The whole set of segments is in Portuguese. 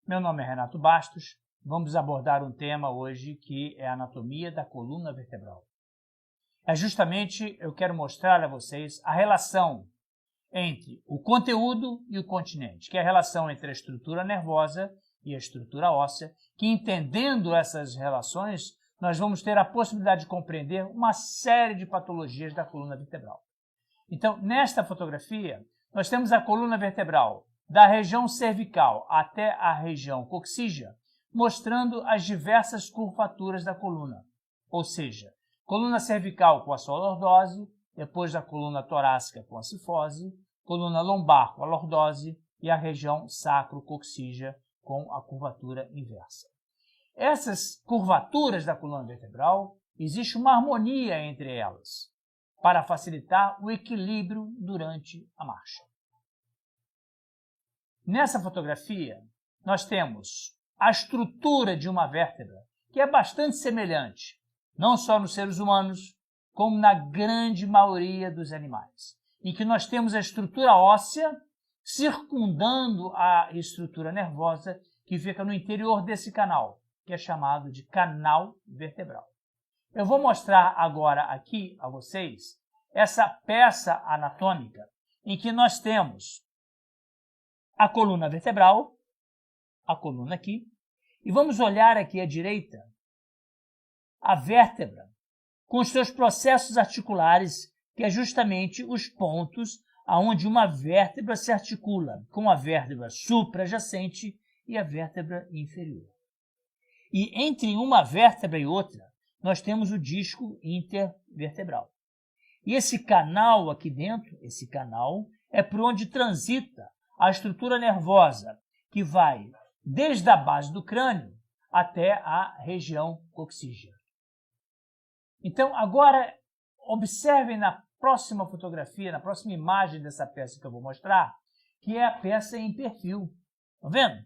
Meu nome é Renato Bastos. Vamos abordar um tema hoje que é a anatomia da coluna vertebral. Eu quero mostrar a vocês a relação entre o conteúdo e o continente, que é a relação entre a estrutura nervosa e a estrutura óssea, que entendendo essas relações, nós vamos ter a possibilidade de compreender uma série de patologias da coluna vertebral. Então, nesta fotografia, nós temos a coluna vertebral da região cervical até a região coxígea, mostrando as diversas curvaturas da coluna, ou seja, coluna cervical com a sua lordose, depois da coluna torácica com a cifose, coluna lombar com a lordose e a região sacro-coxígea com a curvatura inversa. Essas curvaturas da coluna vertebral, existe uma harmonia entre elas, para facilitar o equilíbrio durante a marcha. Nessa fotografia, nós temos a estrutura de uma vértebra, que é bastante semelhante, não só nos seres humanos, como na grande maioria dos animais, em que nós temos a estrutura óssea circundando a estrutura nervosa que fica no interior desse canal, que é chamado de canal vertebral. Eu vou mostrar agora aqui a vocês essa peça anatômica em que nós temos a coluna vertebral, a coluna aqui, e vamos olhar aqui à direita a vértebra com os seus processos articulares, que é justamente os pontos aonde uma vértebra se articula com a vértebra suprajacente e a vértebra inferior. E entre uma vértebra e outra, nós temos o disco intervertebral. E esse canal aqui dentro, esse canal, é por onde transita a estrutura nervosa, que vai desde a base do crânio até a região coxígea. Então, agora, observem na próxima fotografia, na próxima imagem dessa peça que eu vou mostrar, que é a peça em perfil. Estão vendo?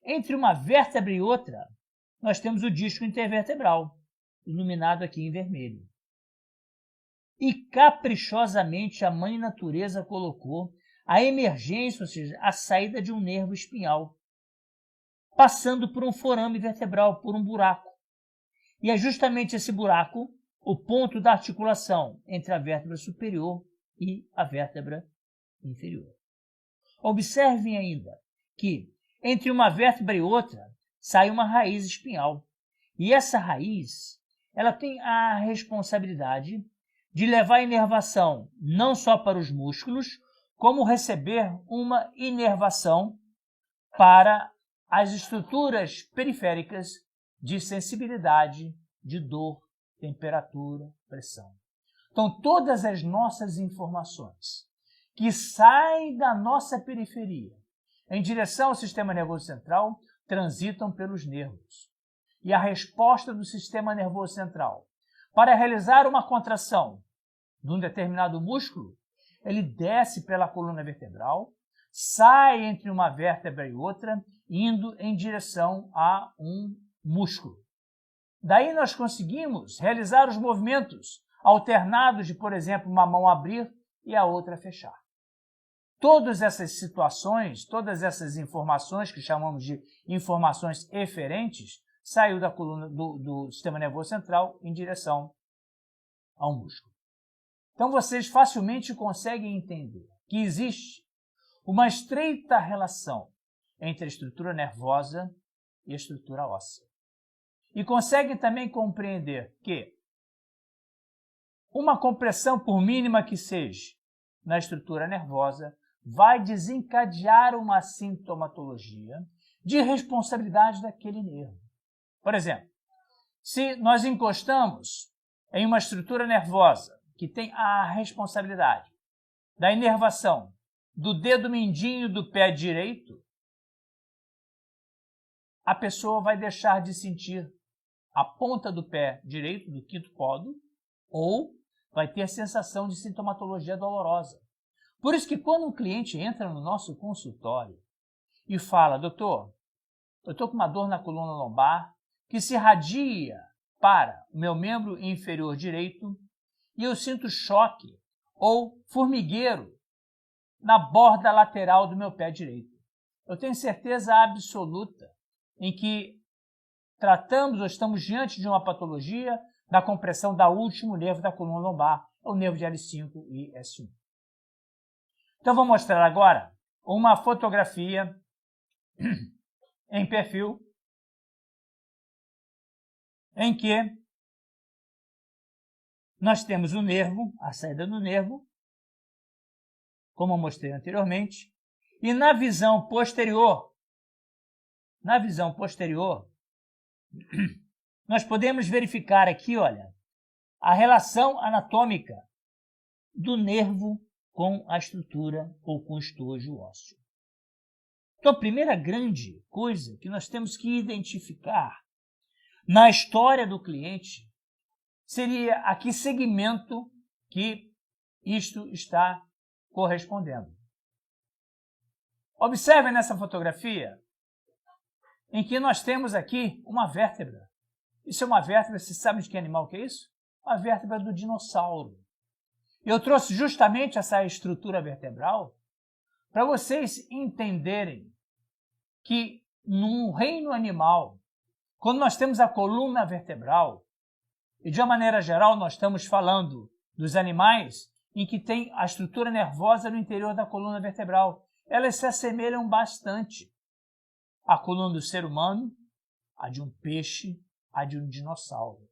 Entre uma vértebra e outra, nós temos o disco intervertebral, iluminado aqui em vermelho. E caprichosamente a mãe natureza colocou a emergência, ou seja, a saída de um nervo espinhal, passando por um forame vertebral, por um buraco. E é justamente esse buraco o ponto da articulação entre a vértebra superior e a vértebra inferior. Observem ainda que entre uma vértebra e outra sai uma raiz espinhal. E essa raiz, ela tem a responsabilidade de levar a inervação não só para os músculos, como receber uma inervação para as estruturas periféricas de sensibilidade, de dor, temperatura, pressão. Então, todas as nossas informações que saem da nossa periferia em direção ao sistema nervoso central transitam pelos nervos. E a resposta do sistema nervoso central para realizar uma contração de um determinado músculo, ele desce pela coluna vertebral, sai entre uma vértebra e outra, indo em direção a um músculo. Daí nós conseguimos realizar os movimentos alternados de, por exemplo, uma mão abrir e a outra fechar. Todas essas situações, todas essas informações que chamamos de informações eferentes, saiu da coluna do sistema nervoso central em direção ao músculo. Então vocês facilmente conseguem entender que existe uma estreita relação entre a estrutura nervosa e a estrutura óssea. E conseguem também compreender que uma compressão, por mínima que seja, na estrutura nervosa, vai desencadear uma sintomatologia de responsabilidade daquele nervo. Por exemplo, se nós encostamos em uma estrutura nervosa que tem a responsabilidade da inervação do dedo mindinho do pé direito, a pessoa vai deixar de sentir a ponta do pé direito, do quinto pódo, ou vai ter a sensação de sintomatologia dolorosa. Por isso que quando um cliente entra no nosso consultório e fala, doutor, eu estou com uma dor na coluna lombar que se irradia para o meu membro inferior direito e eu sinto choque ou formigueiro na borda lateral do meu pé direito. Eu tenho certeza absoluta em que tratamos ou estamos diante de uma patologia da compressão da último nervo da coluna lombar, o nervo de L5 e S1. Então, vou mostrar agora uma fotografia em perfil em que nós temos o nervo, a saída do nervo, como eu mostrei anteriormente, e na visão posterior, nós podemos verificar aqui, olha, a relação anatômica do nervo com a estrutura ou com o estojo ósseo. Então, a primeira grande coisa que nós temos que identificar na história do cliente seria a que segmento que isto está correspondendo. Observem nessa fotografia em que nós temos aqui uma vértebra. Isso é uma vértebra, você sabe de que animal que é isso? Uma vértebra do dinossauro. Eu trouxe justamente essa estrutura vertebral para vocês entenderem que no reino animal, quando nós temos a coluna vertebral, e de uma maneira geral nós estamos falando dos animais em que tem a estrutura nervosa no interior da coluna vertebral, elas se assemelham bastante à coluna do ser humano, a de um peixe, a de um dinossauro.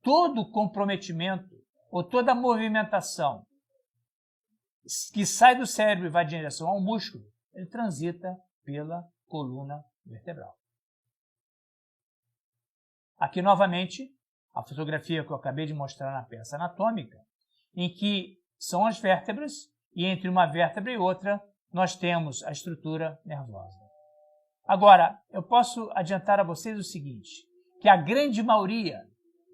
Todo comprometimento ou toda movimentação que sai do cérebro e vai em direção ao músculo, ele transita pela coluna vertebral. Aqui, novamente, a fotografia que eu acabei de mostrar na peça anatômica, em que são as vértebras, e entre uma vértebra e outra, nós temos a estrutura nervosa. Agora, eu posso adiantar a vocês o seguinte, que a grande maioria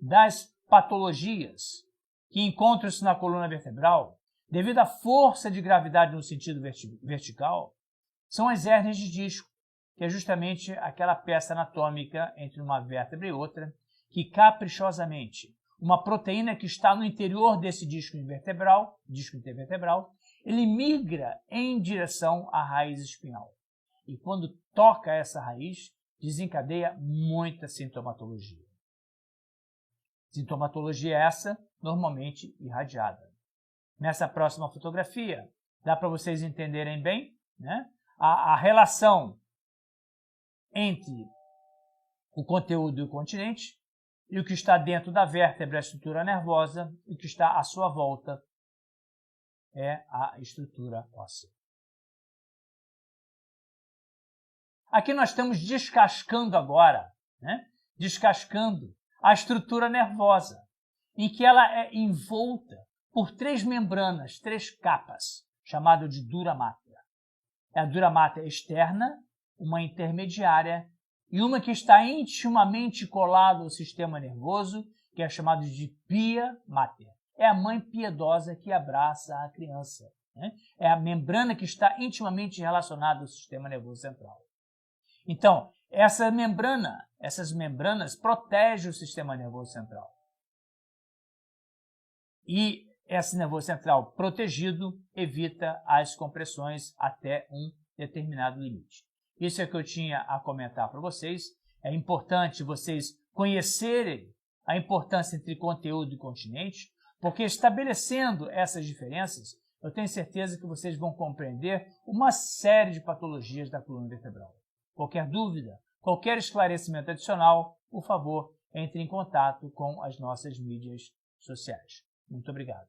das patologias que encontram-se na coluna vertebral, devido à força de gravidade no sentido vertical, são as hérnias de disco, que é justamente aquela peça anatômica entre uma vértebra e outra, que caprichosamente, uma proteína que está no interior desse disco intervertebral, ele migra em direção à raiz espinhal. E quando toca essa raiz, desencadeia muita sintomatologia. Sintomatologia essa, normalmente irradiada. Nessa próxima fotografia, dá para vocês entenderem bem, né, a relação entre o conteúdo e o continente, e o que está dentro da vértebra é a estrutura nervosa, e o que está à sua volta é a estrutura óssea. Aqui nós estamos descascando agora, né? Descascando a estrutura nervosa, em que ela é envolta por 3 membranas, 3 capas, chamado de dura máter. É a dura máter externa, uma intermediária e uma que está intimamente colada ao sistema nervoso, que é chamado de pia máter. É a mãe piedosa que abraça a criança, né? É a membrana que está intimamente relacionada ao sistema nervoso central. Então, essas membranas protegem o sistema nervoso central. E esse nervoso central protegido evita as compressões até um determinado limite. Isso é o que eu tinha a comentar para vocês. É importante vocês conhecerem a importância entre conteúdo e continente, porque estabelecendo essas diferenças, eu tenho certeza que vocês vão compreender uma série de patologias da coluna vertebral. Qualquer dúvida, qualquer esclarecimento adicional, por favor, entre em contato com as nossas mídias sociais. Muito obrigado.